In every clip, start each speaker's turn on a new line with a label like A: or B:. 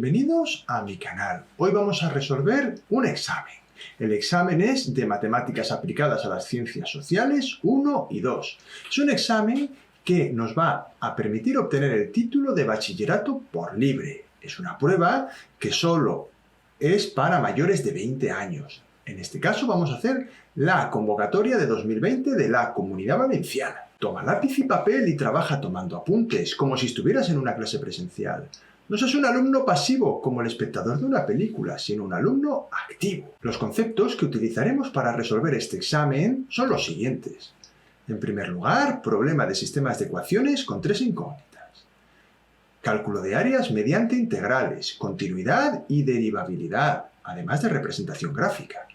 A: bienvenidos a mi canal. Hoy vamos a resolver un examen. El examen es de Matemáticas aplicadas a las Ciencias Sociales 1 y 2. Es un examen que nos va a permitir obtener el título de bachillerato por libre. Es una prueba que solo es para mayores de 20 años. En este caso vamos a hacer la convocatoria de 2020 de la Comunidad Valenciana. Toma lápiz y papel y trabaja tomando apuntes, como si estuvieras en una clase presencial. No seas un alumno pasivo, como el espectador de una película, sino un alumno activo. Los conceptos que utilizaremos para resolver este examen son los siguientes. En primer lugar, problema de sistemas de ecuaciones con tres incógnitas. Cálculo de áreas mediante integrales, continuidad y derivabilidad, además de representación gráfica.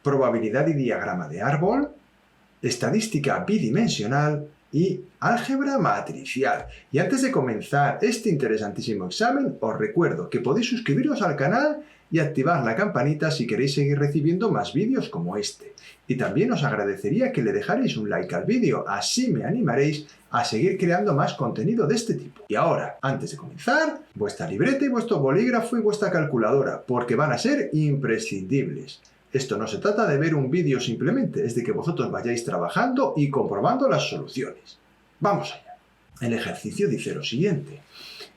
A: Probabilidad y diagrama de árbol, estadística bidimensional y álgebra matricial. Y antes de comenzar este interesantísimo examen, os recuerdo que podéis suscribiros al canal y activar la campanita si queréis seguir recibiendo más vídeos como este. Y también os agradecería que le dejarais un like al vídeo, así me animaréis a seguir creando más contenido de este tipo. Y ahora, antes de comenzar, vuestra libreta y vuestro bolígrafo y vuestra calculadora, porque van a ser imprescindibles. Esto no se trata de ver un vídeo simplemente, es de que vosotros vayáis trabajando y comprobando las soluciones. Vamos allá. El ejercicio dice lo siguiente.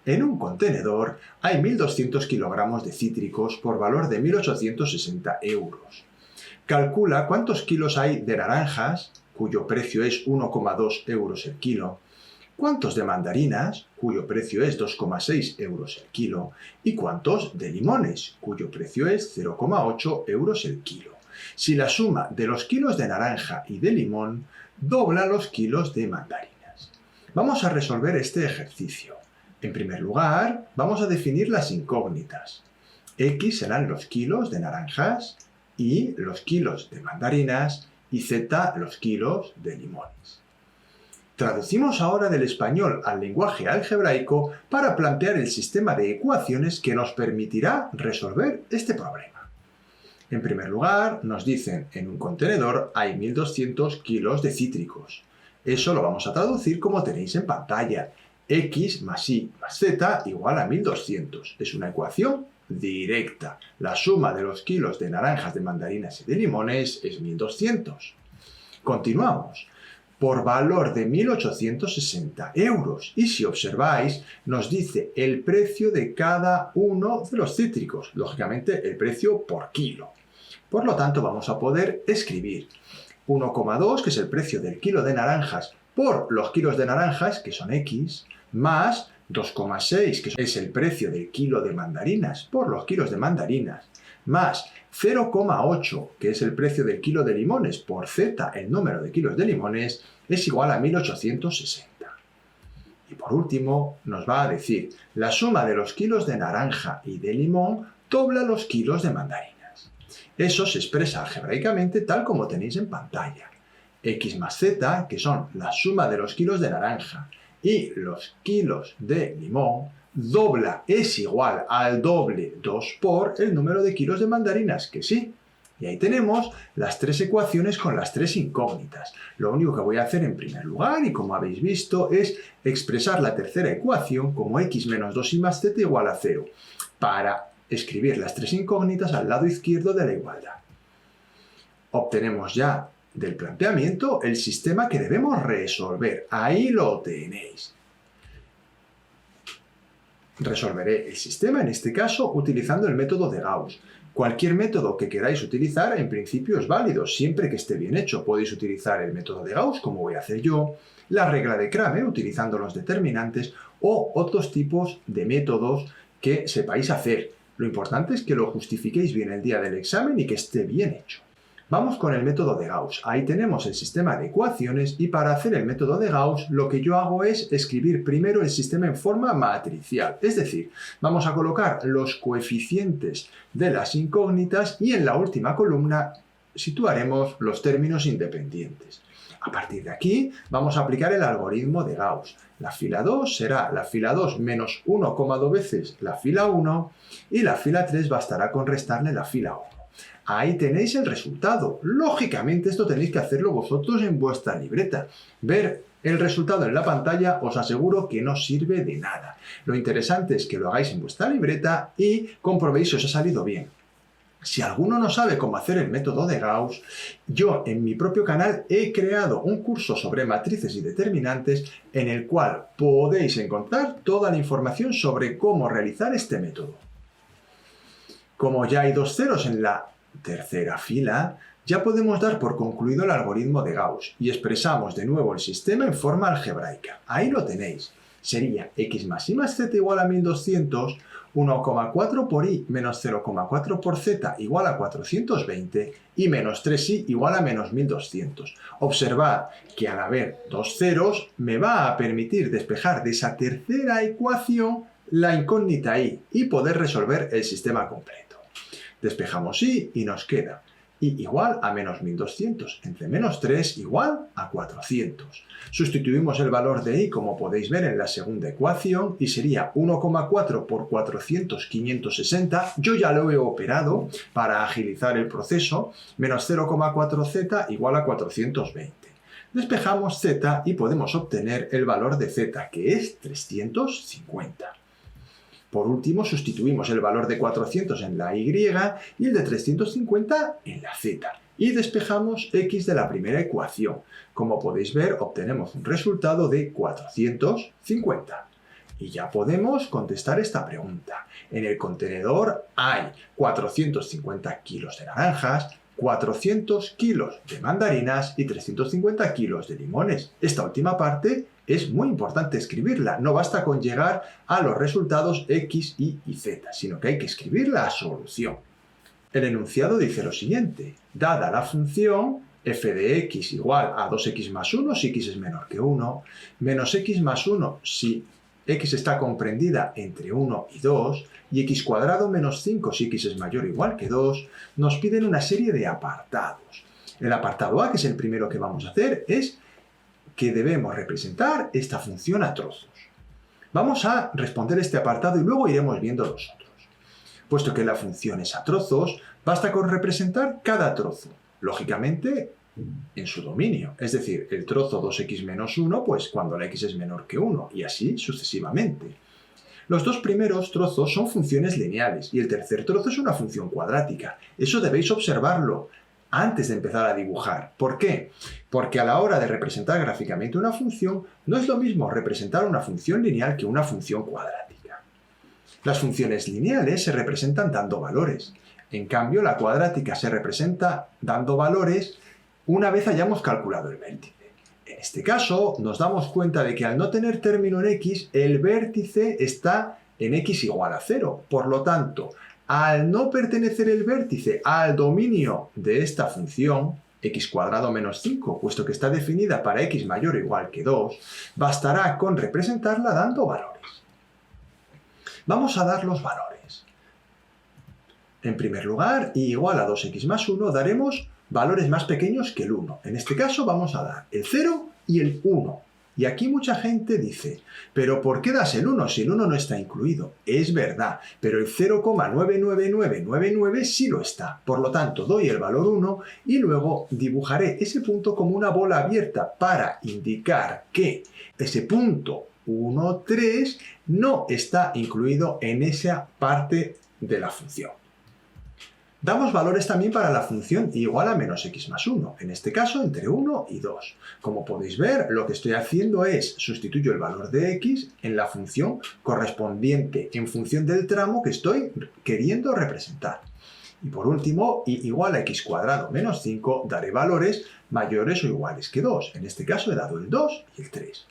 A: En un contenedor hay 1.200 kilogramos de cítricos por valor de 1.860 euros. Calcula cuántos kilos hay de naranjas, cuyo precio es 1,2 euros el kilo, cuántos de mandarinas, cuyo precio es 2,6 euros el kilo, y cuántos de limones, cuyo precio es 0,8 euros el kilo. Si la suma de los kilos de naranja y de limón dobla los kilos de mandarinas. Vamos a resolver este ejercicio. En primer lugar, vamos a definir las incógnitas. X serán los kilos de naranjas, Y los kilos de mandarinas y Z los kilos de limones. Traducimos ahora del español al lenguaje algebraico para plantear el sistema de ecuaciones que nos permitirá resolver este problema. En primer lugar, nos dicen, en un contenedor hay 1.200 kilos de cítricos. Eso lo vamos a traducir como tenéis en pantalla. X más Y más Z igual a 1.200. Es una ecuación directa. La suma de los kilos de naranjas, de mandarinas y de limones es 1.200. Continuamos. Por valor de 1.860 euros. Y si observáis, nos dice el precio de cada uno de los cítricos. Lógicamente, el precio por kilo. Por lo tanto, vamos a poder escribir 1,2, que es el precio del kilo de naranjas, por los kilos de naranjas, que son X, más 2,6, que es el precio del kilo de mandarinas, por los kilos de mandarinas, más 0,8, que es el precio del kilo de limones, por Z, el número de kilos de limones, es igual a 1.860. Y por último, nos va a decir, la suma de los kilos de naranja y de limón dobla los kilos de mandarinas. Eso se expresa algebraicamente tal como tenéis en pantalla. X más Z, que son la suma de los kilos de naranja y los kilos de limón, dobla es igual al doble 2 por el número de kilos de mandarinas, que sí. Y ahí tenemos las tres ecuaciones con las tres incógnitas. Lo único que voy a hacer en primer lugar, y como habéis visto, es expresar la tercera ecuación como X menos 2Y más Z igual a 0, para escribir las tres incógnitas al lado izquierdo de la igualdad. Obtenemos ya del planteamiento el sistema que debemos resolver. Ahí lo tenéis. Resolveré el sistema, en este caso, utilizando el método de Gauss. Cualquier método que queráis utilizar, en principio, es válido, siempre que esté bien hecho. Podéis utilizar el método de Gauss, como voy a hacer yo, la regla de Kramer, utilizando los determinantes, o otros tipos de métodos que sepáis hacer. Lo importante es que lo justifiquéis bien el día del examen y que esté bien hecho. Vamos con el método de Gauss. Ahí tenemos el sistema de ecuaciones y para hacer el método de Gauss lo que yo hago es escribir primero el sistema en forma matricial. Es decir, vamos a colocar los coeficientes de las incógnitas y en la última columna situaremos los términos independientes. A partir de aquí vamos a aplicar el algoritmo de Gauss. La fila 2 será la fila 2 menos 1,2 veces la fila 1 y la fila 3 bastará con restarle la fila 1. Ahí tenéis el resultado. Lógicamente esto tenéis que hacerlo vosotros en vuestra libreta. Ver El resultado en la pantalla os aseguro que no sirve de nada. Lo interesante es que lo hagáis en vuestra libreta y comprobéis si os ha salido bien. Si alguno no sabe cómo hacer el método de Gauss, yo en mi propio canal he creado un curso sobre matrices y determinantes en el cual podéis encontrar toda la información sobre cómo realizar este método. Como ya hay dos ceros en la tercera fila, ya podemos dar por concluido el algoritmo de Gauss y expresamos de nuevo el sistema en forma algebraica. Ahí lo tenéis. Sería x más y más z igual a 1200, 1,4 por y menos 0,4 por z igual a 420 y menos 3y igual a menos 1200. Observad que al haber dos ceros me va a permitir despejar de esa tercera ecuación la incógnita y poder resolver el sistema completo. Despejamos y nos queda y igual a menos 1200 entre menos 3 igual a 400. Sustituimos el valor de y como podéis ver en la segunda ecuación y sería 1,4 por 400, 560. Yo ya lo he operado para agilizar el proceso, menos 0,4z igual a 420. Despejamos z y podemos obtener el valor de z, que es 350. Por último, sustituimos el valor de 400 en la y y el de 350 en la z. Y despejamos x de la primera ecuación. Como podéis ver, obtenemos un resultado de 450. Y ya podemos contestar esta pregunta. En el contenedor hay 450 kilos de naranjas, 400 kilos de mandarinas y 350 kilos de limones. Esta última parte es muy importante escribirla. No basta con llegar a los resultados x, y z, sino que hay que escribir la solución. El enunciado dice lo siguiente. Dada la función f de x igual a 2x más 1 si x es menor que 1, menos x más 1 si x está comprendida entre 1 y 2, y x cuadrado menos 5 si x es mayor o igual que 2, nos piden una serie de apartados. El apartado A, que es el primero que vamos a hacer, es que debemos representar esta función a trozos. Vamos a responder este apartado y luego iremos viendo los otros. Puesto que la función es a trozos, basta con representar cada trozo, lógicamente en su dominio. Es decir, el trozo 2x menos 1, pues cuando la x es menor que 1, y así sucesivamente. Los dos primeros trozos son funciones lineales y el tercer trozo es una función cuadrática. Eso debéis observarlo antes de empezar a dibujar. ¿Por qué? Porque a la hora de representar gráficamente una función, no es lo mismo representar una función lineal que una función cuadrática. Las funciones lineales se representan dando valores. En cambio, la cuadrática se representa dando valores una vez hayamos calculado el vértice. En este caso, nos damos cuenta de que al no tener término en x, el vértice está en x igual a 0. Por lo tanto, al no pertenecer el vértice al dominio de esta función, x cuadrado menos 5, puesto que está definida para x mayor o igual que 2, bastará con representarla dando valores. Vamos a dar los valores. En primer lugar, y igual a 2x más 1, daremos valores más pequeños que el 1. En este caso vamos a dar el 0 y el 1. Y aquí mucha gente dice, ¿pero por qué das el 1 si el 1 no está incluido? Es verdad, pero el 0,99999 sí lo está. Por lo tanto, doy el valor 1 y luego dibujaré ese punto como una bola abierta para indicar que ese punto 1, 3 no está incluido en esa parte de la función. Damos valores también para la función igual a menos x más 1, en este caso entre 1 y 2. Como podéis ver, lo que estoy haciendo es sustituyo el valor de x en la función correspondiente en función del tramo que estoy queriendo representar. Y por último, y igual a x cuadrado menos 5, daré valores mayores o iguales que 2. En este caso he dado el 2 y el 3.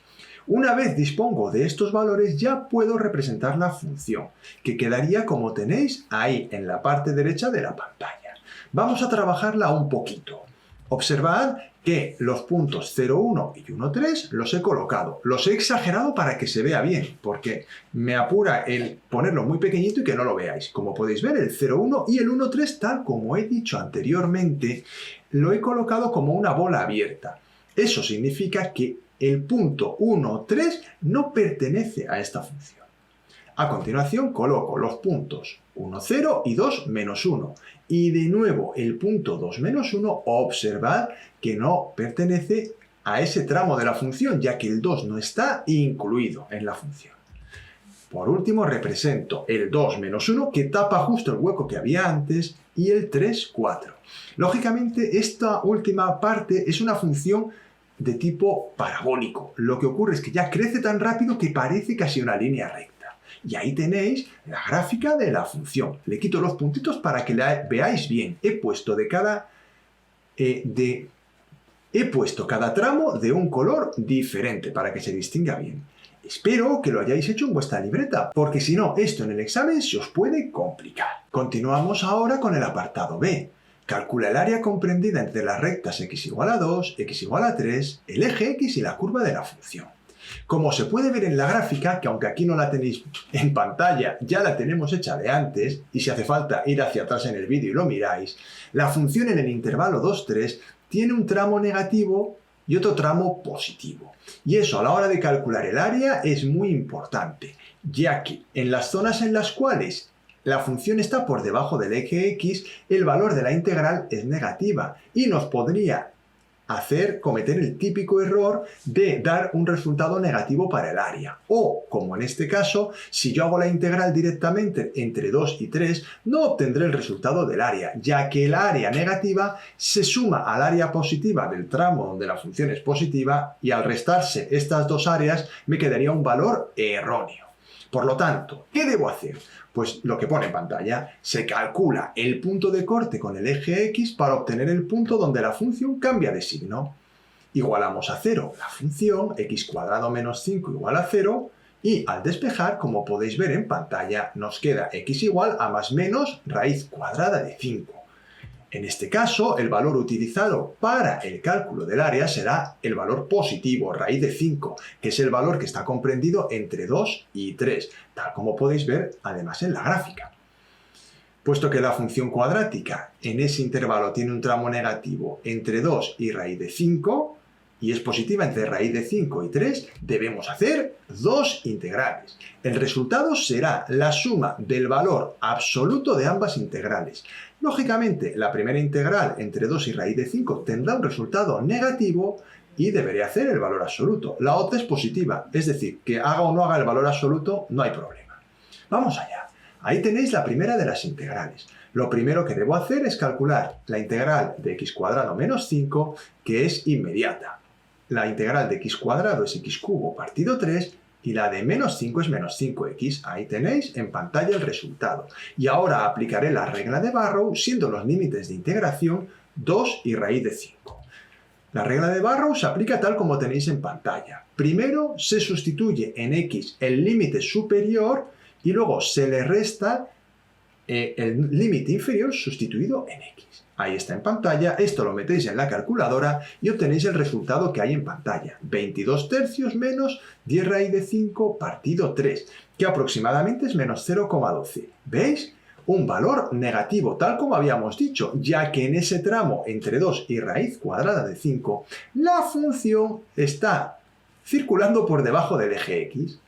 A: Una vez dispongo de estos valores, ya puedo representar la función, que quedaría como tenéis ahí en la parte derecha de la pantalla. Vamos a trabajarla un poquito. Observad que los puntos 0, 1 y 1, 3 los he colocado. Los he exagerado para que se vea bien, porque me apura el ponerlo muy pequeñito y que no lo veáis. Como podéis ver, el 0, 1 y el 1, 3, tal como he dicho anteriormente, lo he colocado como una bola abierta. Eso significa que el punto 1, 3 no pertenece a esta función. A continuación coloco los puntos 1, 0 y 2, menos 1. Y de nuevo el punto 2, menos 1, observad que no pertenece a ese tramo de la función, ya que el 2 no está incluido en la función. Por último, represento el 2 menos 1, que tapa justo el hueco que había antes, y el 3, 4. Lógicamente, esta última parte es una función de tipo parabólico. Lo que ocurre es que ya crece tan rápido que parece casi una línea recta. Y ahí tenéis la gráfica de la función. Le quito los puntitos para que la veáis bien. He puesto cada tramo de un color diferente para que se distinga bien. Espero que lo hayáis hecho en vuestra libreta, porque si no, esto en el examen se os puede complicar. Continuamos ahora con el apartado B. Calcula el área comprendida entre las rectas x igual a 2, x igual a 3, el eje x y la curva de la función. Como se puede ver en la gráfica, que aunque aquí no la tenéis en pantalla, ya la tenemos hecha de antes, y si hace falta ir hacia atrás en el vídeo y lo miráis, la función en el intervalo 2, 3 tiene un tramo negativo y otro tramo positivo. Y eso a la hora de calcular el área es muy importante, ya que en las zonas en las cuales la función está por debajo del eje x, el valor de la integral es negativa y nos podría hacer cometer el típico error de dar un resultado negativo para el área. O, como en este caso, si yo hago la integral directamente entre 2 y 3, no obtendré el resultado del área, ya que el área negativa se suma al área positiva del tramo donde la función es positiva y al restarse estas dos áreas me quedaría un valor erróneo. Por lo tanto, ¿qué debo hacer? Pues lo que pone en pantalla, se calcula el punto de corte con el eje x para obtener el punto donde la función cambia de signo. Igualamos a 0 la función x cuadrado menos 5 igual a 0 y al despejar, como podéis ver en pantalla, nos queda x igual a más menos raíz cuadrada de 5. En este caso, el valor utilizado para el cálculo del área será el valor positivo, raíz de 5, que es el valor que está comprendido entre 2 y 3, tal como podéis ver además en la gráfica. Puesto que la función cuadrática en ese intervalo tiene un tramo negativo entre 2 y raíz de 5, y es positiva entre raíz de 5 y 3, debemos hacer dos integrales. El resultado será la suma del valor absoluto de ambas integrales. Lógicamente, la primera integral entre 2 y raíz de 5 tendrá un resultado negativo y deberé hacer el valor absoluto. La otra es positiva, es decir, que haga o no haga el valor absoluto, no hay problema. Vamos allá. Ahí tenéis la primera de las integrales. Lo primero que debo hacer es calcular la integral de x cuadrado menos 5, que es inmediata. La integral de x cuadrado es x cubo partido 3 y la de menos 5 es menos 5x. Ahí tenéis en pantalla el resultado. Y ahora aplicaré la regla de Barrow, siendo los límites de integración 2 y raíz de 5. La regla de Barrow se aplica tal como tenéis en pantalla. Primero se sustituye en x el límite superior y luego se le resta el límite inferior sustituido en x. Ahí está en pantalla, esto lo metéis en la calculadora y obtenéis el resultado que hay en pantalla. 22 tercios menos 10 raíz de 5 partido 3, que aproximadamente es menos 0,12. ¿Veis? Un valor negativo, tal como habíamos dicho, ya que en ese tramo entre 2 y raíz cuadrada de 5, la función está circulando por debajo del eje x.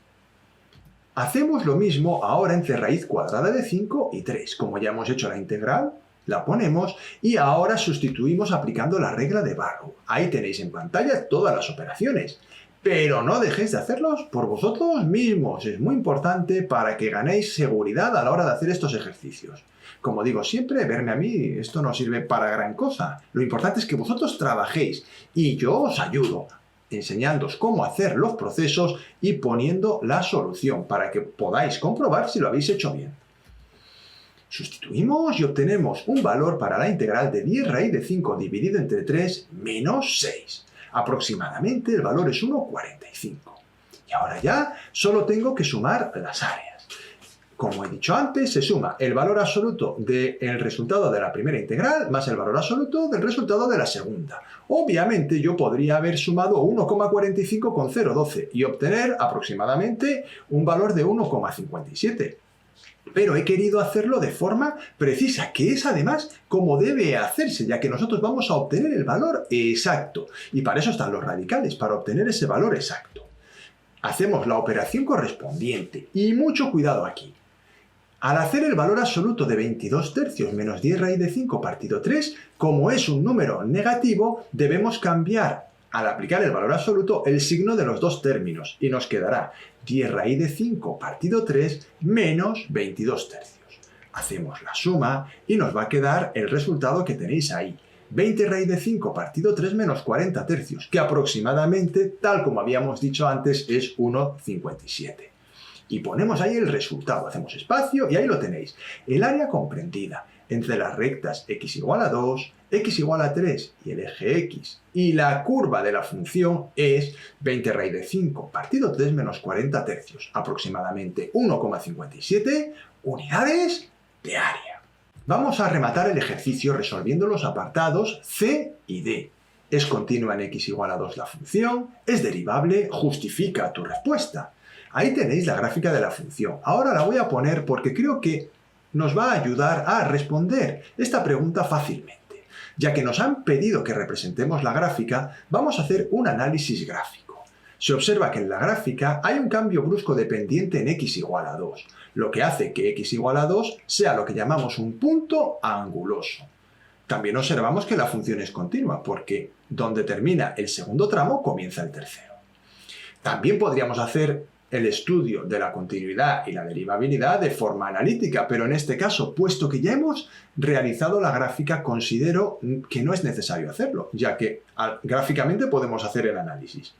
A: Hacemos lo mismo ahora entre raíz cuadrada de 5 y 3. Como ya hemos hecho la integral, la ponemos y ahora sustituimos aplicando la regla de Barrow. Ahí tenéis en pantalla todas las operaciones. Pero no dejéis de hacerlos por vosotros mismos. Es muy importante para que ganéis seguridad a la hora de hacer estos ejercicios. Como digo siempre, verme a mí, esto no sirve para gran cosa. Lo importante es que vosotros trabajéis y yo os ayudo, enseñándoos cómo hacer los procesos y poniendo la solución para que podáis comprobar si lo habéis hecho bien. Sustituimos y obtenemos un valor para la integral de 10 raíz de 5 dividido entre 3 menos 6. Aproximadamente el valor es 1,45. Y ahora ya solo tengo que sumar las áreas. Como he dicho antes, se suma el valor absoluto del resultado de la primera integral más el valor absoluto del resultado de la segunda. Obviamente yo podría haber sumado 1,45 con 0,12 y obtener aproximadamente un valor de 1,57. Pero he querido hacerlo de forma precisa, que es además como debe hacerse, ya que nosotros vamos a obtener el valor exacto. Y para eso están los radicales, para obtener ese valor exacto. Hacemos la operación correspondiente. Y mucho cuidado aquí. Al hacer el valor absoluto de 22 tercios menos 10 raíz de 5 partido 3, como es un número negativo, debemos cambiar al aplicar el valor absoluto, el signo de los dos términos y nos quedará 10 raíz de 5 partido 3 menos 22 tercios. Hacemos la suma y nos va a quedar el resultado que tenéis ahí. 20 raíz de 5 partido 3 menos 40 tercios, que aproximadamente, tal como habíamos dicho antes, es 1,57. Y ponemos ahí el resultado, hacemos espacio y ahí lo tenéis. El área comprendida entre las rectas x igual a 2, x igual a 3 y el eje x y la curva de la función es 20 raíz de 5 partido 3 menos 40 tercios, aproximadamente 1,57 unidades de área. Vamos a rematar el ejercicio resolviendo los apartados C y D. ¿Es continua en x igual a 2 la función? ¿Es derivable? Justifica tu respuesta. Ahí tenéis la gráfica de la función. Ahora la voy a poner porque creo que nos va a ayudar a responder esta pregunta fácilmente. Ya que nos han pedido que representemos la gráfica, vamos a hacer un análisis gráfico. Se observa que en la gráfica hay un cambio brusco de pendiente en x igual a 2, lo que hace que x igual a 2 sea lo que llamamos un punto anguloso. También observamos que la función es continua, porque donde termina el segundo tramo comienza el tercero. También podríamos hacer el estudio de la continuidad y la derivabilidad de forma analítica, pero en este caso, puesto que ya hemos realizado la gráfica, considero que no es necesario hacerlo, ya que gráficamente podemos hacer el análisis.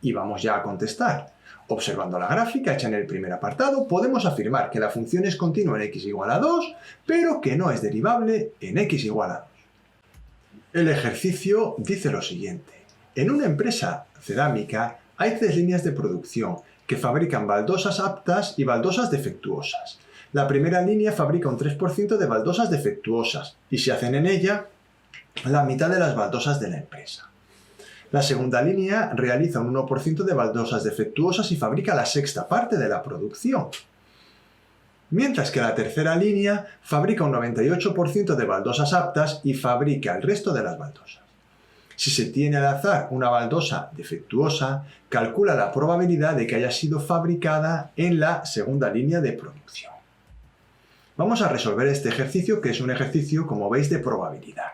A: Y vamos ya a contestar. Observando la gráfica hecha en el primer apartado, podemos afirmar que la función es continua en x igual a 2, pero que no es derivable en x igual a 2. El ejercicio dice lo siguiente. En una empresa cerámica hay 3 líneas de producción que fabrican baldosas aptas y baldosas defectuosas. La primera línea fabrica un 3% de baldosas defectuosas y se hacen en ella la mitad de las baldosas de la empresa. La segunda línea realiza un 1% de baldosas defectuosas y fabrica la sexta parte de la producción. Mientras que la tercera línea fabrica un 98% de baldosas aptas y fabrica el resto de las baldosas. Si se tiene al azar una baldosa defectuosa, calcula la probabilidad de que haya sido fabricada en la segunda línea de producción. Vamos a resolver este ejercicio, que es un ejercicio, como veis, de probabilidad.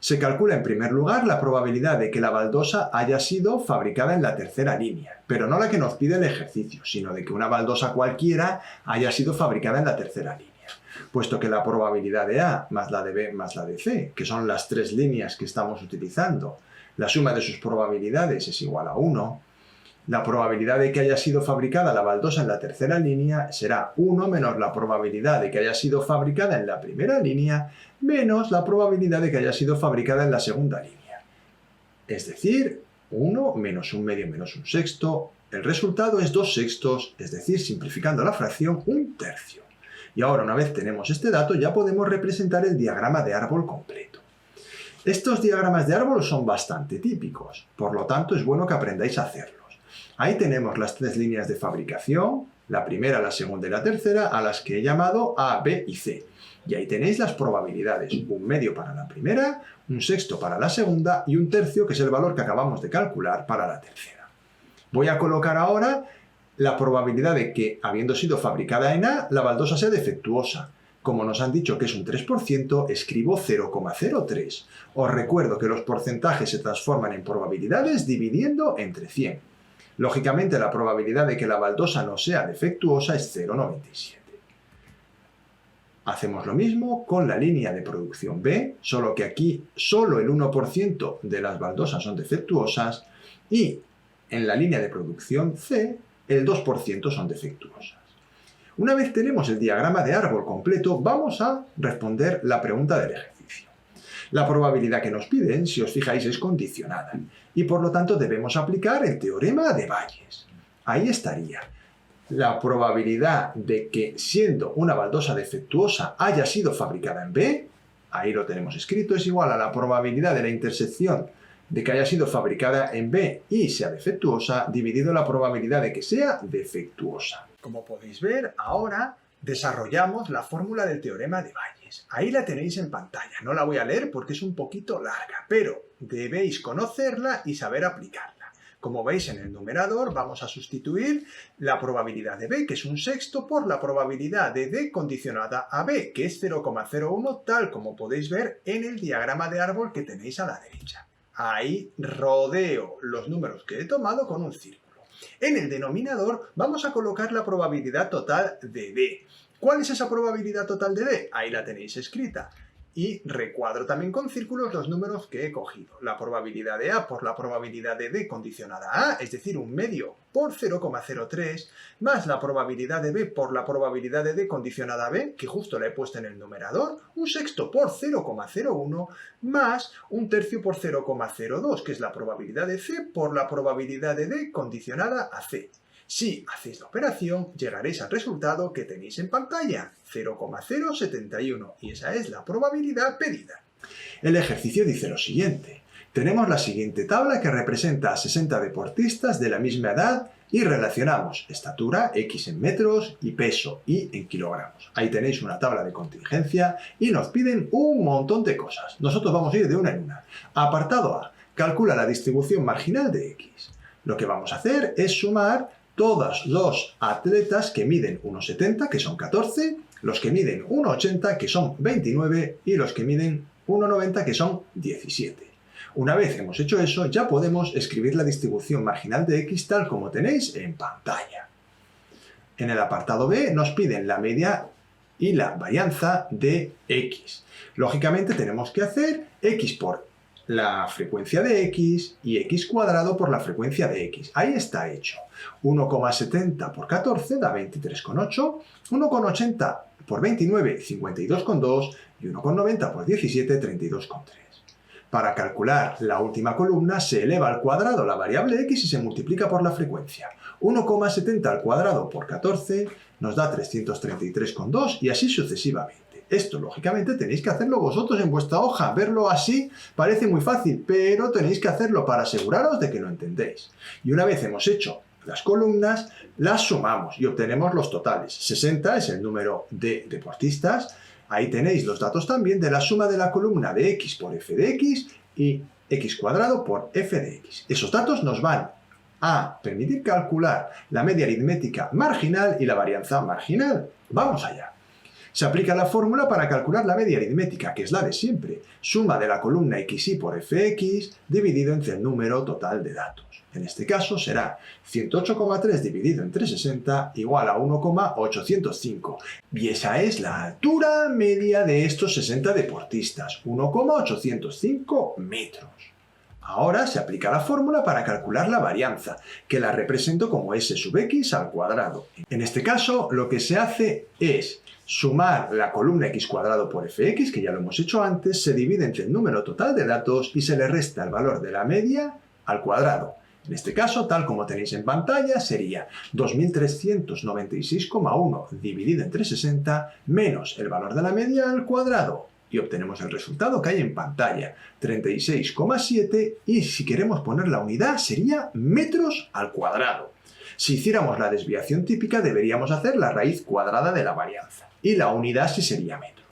A: Se calcula en primer lugar la probabilidad de que la baldosa haya sido fabricada en la tercera línea, pero no la que nos pide el ejercicio, sino de que una baldosa cualquiera haya sido fabricada en la tercera línea. Puesto que la probabilidad de A más la de B más la de C, que son las 3 líneas que estamos utilizando, la suma de sus probabilidades es igual a 1, la probabilidad de que haya sido fabricada la baldosa en la tercera línea será 1 menos la probabilidad de que haya sido fabricada en la primera línea menos la probabilidad de que haya sido fabricada en la segunda línea. Es decir, 1 menos 1 medio menos 1 sexto. El resultado es 2 sextos, es decir, simplificando la fracción, 1 tercio. Y ahora, una vez tenemos este dato, ya podemos representar el diagrama de árbol completo. Estos diagramas de árbol son bastante típicos, por lo tanto es bueno que aprendáis a hacerlos. Ahí tenemos las 3 líneas de fabricación, la primera, la segunda y la tercera, a las que he llamado A, B y C. Y ahí tenéis las probabilidades, 1 medio para la primera, 1 sexto para la segunda y 1 tercio, que es el valor que acabamos de calcular, para la tercera. Voy a colocar ahora la probabilidad de que, habiendo sido fabricada en A, la baldosa sea defectuosa. Como nos han dicho que es un 3%, escribo 0,03. Os recuerdo que los porcentajes se transforman en probabilidades dividiendo entre 100. Lógicamente, la probabilidad de que la baldosa no sea defectuosa es 0,97. Hacemos lo mismo con la línea de producción B, solo que aquí solo el 1% de las baldosas son defectuosas y en la línea de producción C el 2% son defectuosas. Una vez tenemos el diagrama de árbol completo, vamos a responder la pregunta del ejercicio. La probabilidad que nos piden, si os fijáis, es condicionada y por lo tanto debemos aplicar el teorema de Bayes. Ahí estaría la probabilidad de que, siendo una baldosa defectuosa, haya sido fabricada en B, ahí lo tenemos escrito, es igual a la probabilidad de la intersección de que haya sido fabricada en B y sea defectuosa, dividido la probabilidad de que sea defectuosa. Como podéis ver, ahora desarrollamos la fórmula del teorema de Bayes. Ahí la tenéis en pantalla. No la voy a leer porque es un poquito larga, pero debéis conocerla y saber aplicarla. Como veis, en el numerador vamos a sustituir la probabilidad de B, que es 1 sexto, por la probabilidad de D condicionada a B, que es 0,01, tal como podéis ver en el diagrama de árbol que tenéis a la derecha. Ahí rodeo los números que he tomado con un círculo. En el denominador vamos a colocar la probabilidad total de D. ¿Cuál es esa probabilidad total de D? Ahí la tenéis escrita. Y recuadro también con círculos los números que he cogido. La probabilidad de A por la probabilidad de D condicionada a A, es decir, un medio por 0,03, más la probabilidad de B por la probabilidad de D condicionada a B, que justo la he puesto en el numerador, un sexto por 0,01, más un tercio por 0,02, que es la probabilidad de C por la probabilidad de D condicionada a C. Si hacéis la operación, llegaréis al resultado que tenéis en pantalla, 0,071, y esa es la probabilidad pedida. El ejercicio dice lo siguiente. Tenemos la siguiente tabla que representa a 60 deportistas de la misma edad y relacionamos estatura, X en metros, y peso, Y en kilogramos. Ahí tenéis una tabla de contingencia y nos piden un montón de cosas. Nosotros vamos a ir de una en una. Apartado A. Calcula la distribución marginal de X. Lo que vamos a hacer es sumar todos los atletas que miden 1,70, que son 14, los que miden 1,80, que son 29, y los que miden 1,90, que son 17. Una vez hemos hecho eso, ya podemos escribir la distribución marginal de X tal como tenéis en pantalla. En el apartado B nos piden la media y la varianza de X. Lógicamente tenemos que hacer X por la frecuencia de X y X cuadrado por la frecuencia de X. Ahí está hecho. 1,70 por 14 da 23,8, 1,80 por 29, 52,2 y 1,90 por 17, 32,3. Para calcular la última columna se eleva al cuadrado la variable X y se multiplica por la frecuencia. 1,70 al cuadrado por 14 nos da 333,2 y así sucesivamente. Esto, lógicamente, tenéis que hacerlo vosotros en vuestra hoja. Verlo así parece muy fácil, pero tenéis que hacerlo para aseguraros de que lo entendéis. Y una vez hemos hecho las columnas, las sumamos y obtenemos los totales. 60 es el número de deportistas. Ahí tenéis los datos también de la suma de la columna de X por F de X y X cuadrado por F de X. Esos datos nos van a permitir calcular la media aritmética marginal y la varianza marginal. ¡Vamos allá! Se aplica la fórmula para calcular la media aritmética, que es la de siempre. Suma de la columna xy por fx dividido entre el número total de datos. En este caso será 108,3 dividido entre 60 igual a 1,805. Y esa es la altura media de estos 60 deportistas, 1,805 metros. Ahora se aplica la fórmula para calcular la varianza, que la represento como s sub x al cuadrado. En este caso, lo que se hace es sumar la columna x cuadrado por fx, que ya lo hemos hecho antes, se divide entre el número total de datos y se le resta el valor de la media al cuadrado. En este caso, tal como tenéis en pantalla, sería 2396,1 dividido entre 60 menos el valor de la media al cuadrado. Y obtenemos el resultado que hay en pantalla, 36,7, y si queremos poner la unidad sería metros al cuadrado. Si hiciéramos la desviación típica deberíamos hacer la raíz cuadrada de la varianza, y la unidad sí sería metros.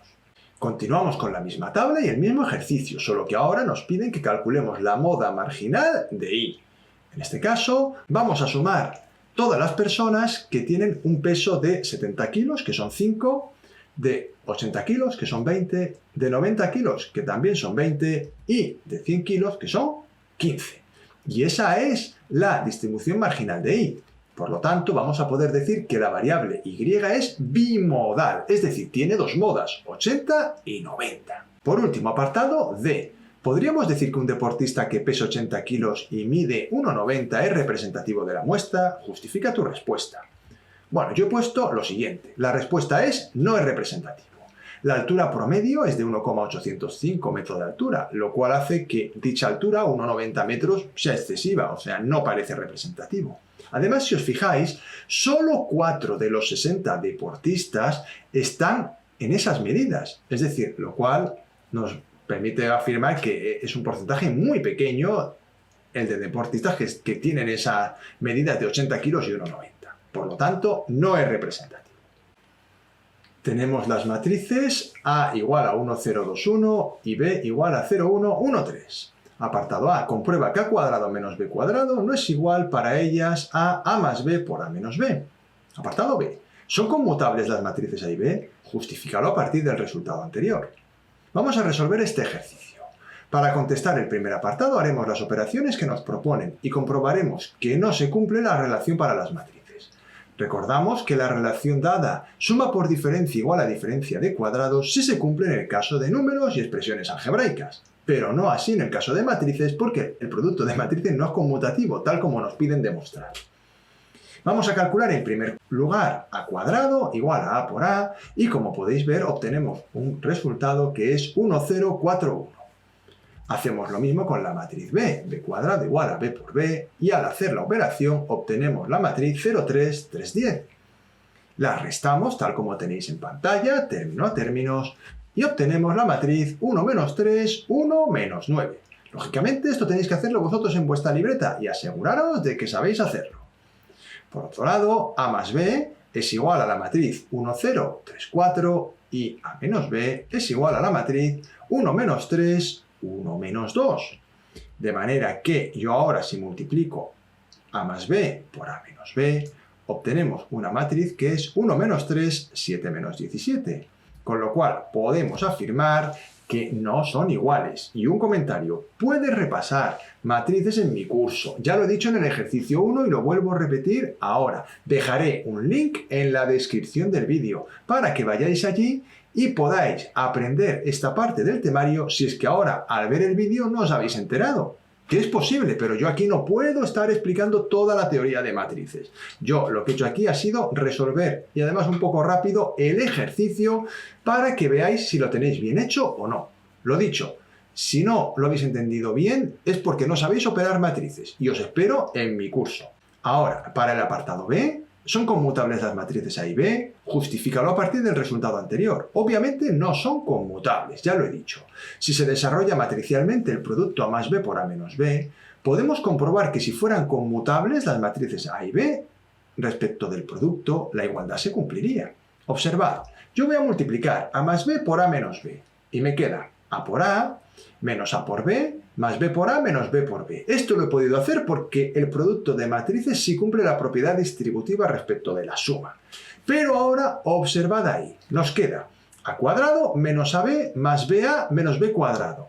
A: Continuamos con la misma tabla y el mismo ejercicio, solo que ahora nos piden que calculemos la moda marginal de Y. En este caso vamos a sumar todas las personas que tienen un peso de 70 kilos, que son 5, de 80 kilos, que son 20, de 90 kilos, que también son 20, y de 100 kilos, que son 15. Y esa es la distribución marginal de Y. Por lo tanto, vamos a poder decir que la variable Y es bimodal, es decir, tiene dos modas, 80 y 90. Por último, apartado D. ¿Podríamos decir que un deportista que pesa 80 kilos y mide 1,90 es representativo de la muestra? Justifica tu respuesta. Bueno, yo he puesto lo siguiente. La respuesta es no es representativo. La altura promedio es de 1,805 metros de altura, lo cual hace que dicha altura, 1,90 metros, sea excesiva, o sea, no parece representativo. Además, si os fijáis, solo 4 de los 60 deportistas están en esas medidas, es decir, lo cual nos permite afirmar que es un porcentaje muy pequeño el de deportistas que tienen esas medidas de 80 kilos y 1,90. Por lo tanto, no es representativo. Tenemos las matrices A igual a 1021 y B igual a 0113. Apartado A. Comprueba que A cuadrado menos B cuadrado no es igual para ellas a A más B por A menos B. Apartado B. ¿Son conmutables las matrices A y B? Justifícalo a partir del resultado anterior. Vamos a resolver este ejercicio. Para contestar el primer apartado haremos las operaciones que nos proponen y comprobaremos que no se cumple la relación para las matrices. Recordamos que la relación dada suma por diferencia igual a diferencia de cuadrados si se cumple en el caso de números y expresiones algebraicas, pero no así en el caso de matrices porque el producto de matrices no es conmutativo, tal como nos piden demostrar. Vamos a calcular en primer lugar a cuadrado igual a A por A y como podéis ver obtenemos un resultado que es 1, 0, 4, 1. Hacemos lo mismo con la matriz B, B cuadrado igual a B por B, y al hacer la operación obtenemos la matriz 0, 3, 3, 10. La restamos tal como tenéis en pantalla, término a términos, y obtenemos la matriz 1 menos 3, 1 menos 9. Lógicamente esto tenéis que hacerlo vosotros en vuestra libreta y aseguraros de que sabéis hacerlo. Por otro lado, A más B es igual a la matriz 1, 0, 3, 4, y A menos B es igual a la matriz 1 menos 3, 1 menos 2. De manera que yo ahora si multiplico A más B por A menos B, obtenemos una matriz que es 1 menos 3, 7 menos 17. Con lo cual podemos afirmar que no son iguales. Y un comentario, puedes repasar matrices en mi curso. Ya lo he dicho en el ejercicio 1 y lo vuelvo a repetir ahora. Dejaré un link en la descripción del vídeo para que vayáis allí y podáis aprender esta parte del temario si es que ahora al ver el vídeo no os habéis enterado. Que es posible, pero yo aquí no puedo estar explicando toda la teoría de matrices. Yo lo que he hecho aquí ha sido resolver, y además un poco rápido, el ejercicio para que veáis si lo tenéis bien hecho o no. Lo dicho, si no lo habéis entendido bien es porque no sabéis operar matrices, y os espero en mi curso. Ahora, para el apartado B, ¿son conmutables las matrices A y B? Justifícalo a partir del resultado anterior. Obviamente no son conmutables, ya lo he dicho. Si se desarrolla matricialmente el producto A más B por A menos B, podemos comprobar que si fueran conmutables las matrices A y B, respecto del producto, la igualdad se cumpliría. Observad, yo voy a multiplicar A más B por A menos B, y me queda A por A menos A por B, más B por A menos B por B. Esto lo he podido hacer porque el producto de matrices sí cumple la propiedad distributiva respecto de la suma. Pero ahora observad ahí, nos queda A cuadrado menos AB más BA menos B cuadrado.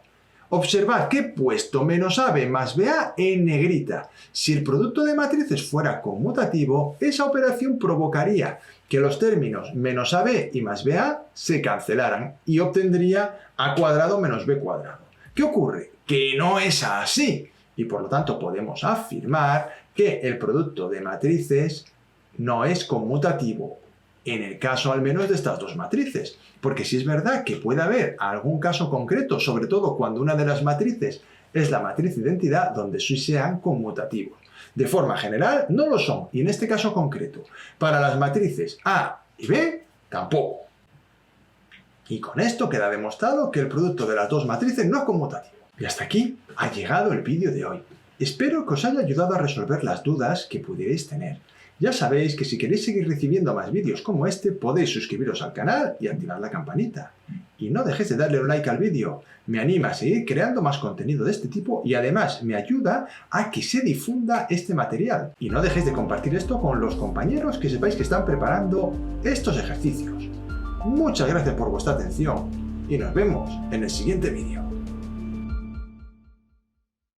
A: Observad que he puesto menos AB más BA en negrita. Si el producto de matrices fuera conmutativo, esa operación provocaría que los términos menos AB y más BA se cancelaran y obtendría A cuadrado menos B cuadrado. ¿Qué ocurre? Que no es así. Y por lo tanto podemos afirmar que el producto de matrices no es conmutativo. En el caso al menos de estas dos matrices. Porque si es verdad que puede haber algún caso concreto, sobre todo cuando una de las matrices es la matriz de identidad, donde sí sean conmutativos. De forma general no lo son. Y en este caso concreto, para las matrices A y B, tampoco. Y con esto queda demostrado que el producto de las dos matrices no es conmutativo. Y hasta aquí ha llegado el vídeo de hoy. Espero que os haya ayudado a resolver las dudas que pudierais tener. Ya sabéis que si queréis seguir recibiendo más vídeos como este, podéis suscribiros al canal y activar la campanita. Y no dejéis de darle un like al vídeo. Me anima a seguir creando más contenido de este tipo y además me ayuda a que se difunda este material. Y no dejéis de compartir esto con los compañeros que sepáis que están preparando estos ejercicios. Muchas gracias por vuestra atención y nos vemos en el siguiente vídeo.